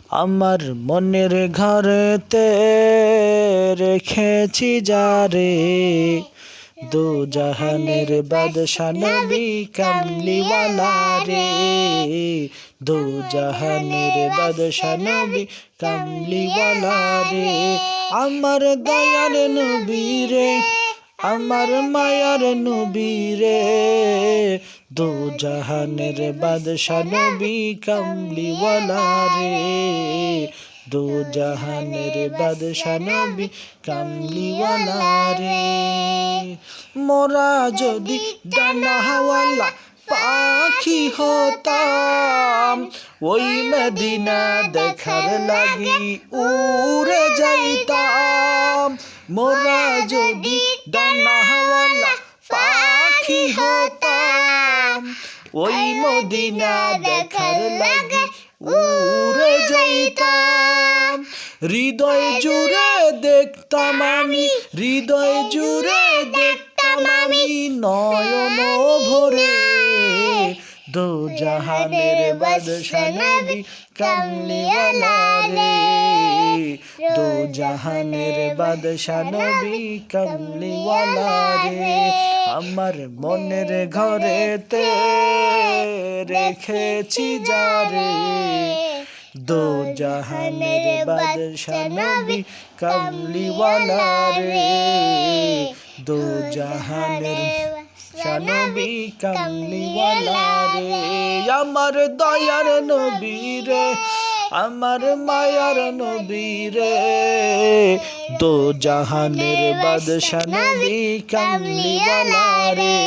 আমার মনের ঘরেতে রেখেছি যারে, দু জাহানের বাদশা নবী কামলিওয়ালা রে, দু জাহানের বাদশা নবী কামলিওয়ালা রে। আমার দয়ার নবী রে, আমার মায়ার নবী রে, দু জাহানের বাদশা নবী কামলিওয়ালা রে, দু জাহানের বাদশা নবী কামলিওয়ালা রে। মোরা যদি ডানাওয়ালা পাখি হতাম, ওই মদিনা দেখার লাগি উড়ে যাইতাম। মোরা যদি ডানাওয়ালা পাখি হতাম, ওই মদিনা দেখার লাগি উড়ে যাইতাম। হৃদয় জুড়ে দেখতাম আমি, হৃদয় জুড়ে দেখতাম আমি নয়ন ভরে, দু জাহানের বাদশা নবী কামলিওয়ালা রে, দু জাহানের বাদশা নবী কামলিওয়ালা রে। আমার মনের ঘরেতে রেখেছি যারে, দু জাহানের বাদশা নবী কামলিওয়ালা রে, দু জাহানের নবী কামলিওয়ালা রে। আমার দয়ার নবী রে, আমার মায়ার নবী রে, দু জাহানের বাদশা নবী কামলিওয়ালা রে।